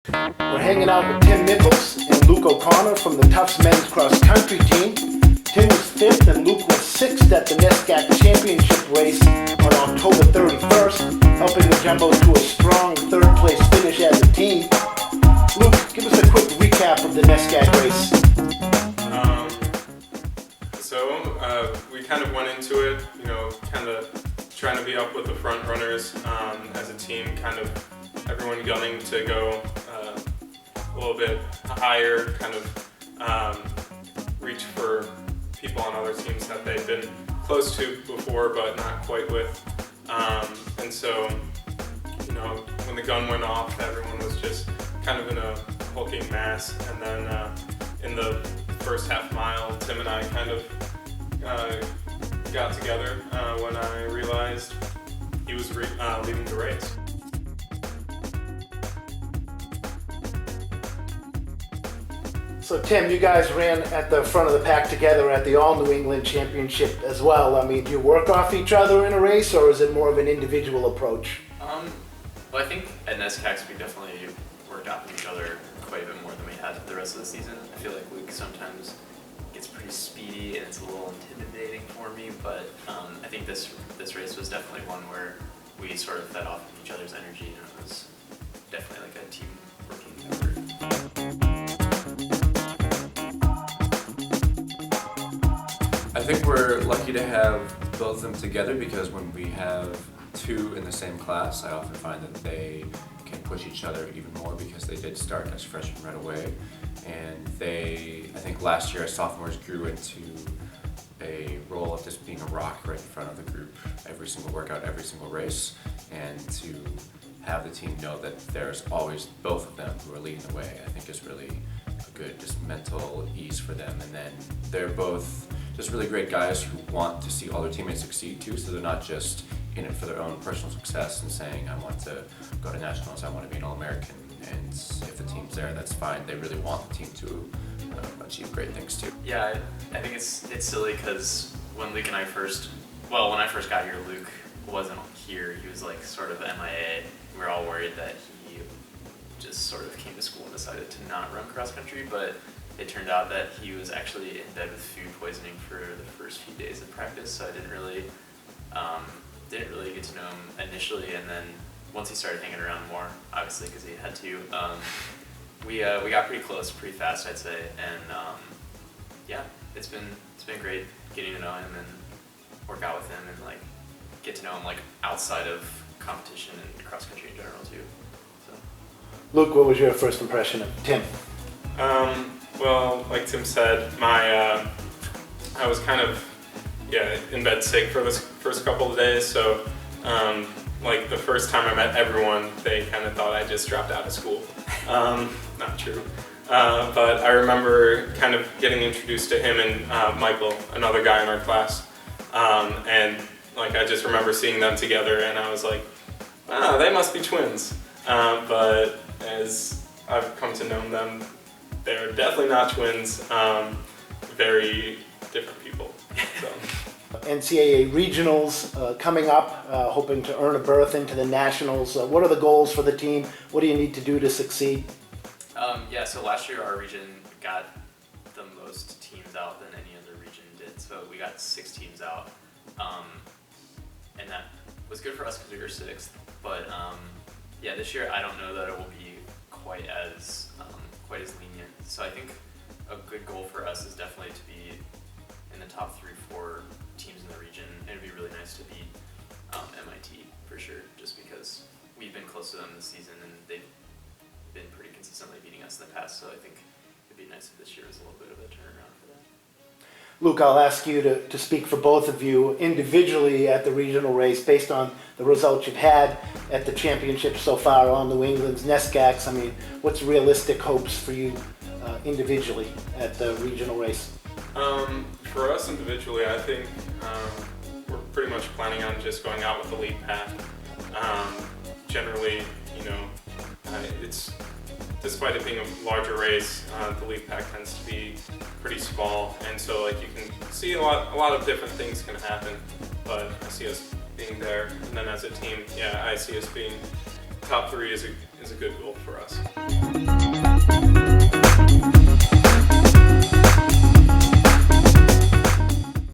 We're hanging out with Tim Nichols and Luke O'Connor from the Tufts men's cross country team. Tim was 5th and Luke was 6th at the NESCAC championship race on October 31st, helping the Jumbos to a strong 3rd place finish as a team. Luke, give us a quick recap of the NESCAC race. We kind of went into it, kind of trying to be up with the front runners as a team, kind of everyone gunning to go a little bit higher, kind of reach for people on other teams that they've been close to before but not quite with. And so, when the gun went off, everyone was just kind of in a hulking mass. And then in the first half mile, Tim and I kind of got together when I realized he was leading the race. So Tim, you guys ran at the front of the pack together at the All New England Championship as well. I mean, do you work off each other in a race, or is it more of an individual approach? Well, I think at NESCACs we definitely worked off each other quite a bit more than we had the rest of the season. I feel like Luke sometimes gets pretty speedy and it's a little intimidating for me, but I think this race was definitely one where we sort of fed off of each other's energy, and it was definitely like a team working effort. I think we're lucky to have both of them together because when we have two in the same class, I often find that they can push each other even more because they did start as freshmen right away. And I think last year as sophomores grew into a role of just being a rock right in front of the group, every single workout, every single race, and to have the team know that there's always both of them who are leading the way, I think is really a good just mental ease for them. And then they're both just really great guys who want to see all their teammates succeed too, so they're not just in it for their own personal success and saying, I want to go to nationals, I want to be an All-American, and if the team's there, that's fine. They really want the team to achieve great things too. Yeah, I think it's silly because when Luke and I when I first got here, Luke wasn't here. He was like sort of MIA. We were all worried that he just sort of came to school and decided to not run cross country, but it turned out that he was actually in bed with food poisoning for the first few days of practice, so I didn't really get to know him initially, and then once he started hanging around more, obviously because he had to, we got pretty close pretty fast, I'd say, and yeah, it's been great getting to know him and work out with him and like get to know him like outside of competition and cross country in general too. So. Luke, what was your first impression of Tim? Well, like Tim said, I was kind of in bed sick for this first couple of days, so like the first time I met everyone, they kind of thought I just dropped out of school. Not true. But I remember kind of getting introduced to him and Michael, another guy in our class, and like I just remember seeing them together, and I was like, wow, they must be twins. But as I've come to know them, they're definitely not twins. Very different people. So. NCAA regionals coming up, hoping to earn a berth into the nationals. What are the goals for the team? What do you need to do to succeed? So last year our region got the most teams out than any other region did. So we got 6 teams out, and that was good for us because we were 6th. But this year I don't know that it will be quite as lenient. So I think a good goal for us is definitely to be in the top 3-4 teams in the region, and it'd be really nice to beat MIT for sure, just because we've been close to them this season and they've been pretty consistently beating us in the past, so I think it'd be nice if this year was a little bit of a turnaround for them. Luke, I'll ask you to speak for both of you individually at the regional race based on the results you've had at the championship so far on New England's NESCACs. I mean, what's realistic hopes for you individually at the regional race? For us individually, I think we're pretty much planning on just going out with the lead pack. Generally, it's despite it being a larger race, the lead pack tends to be pretty small, and so like you can see a lot of different things can happen. But I see us being there, and then as a team, I see us being top 3 is is a good goal for us.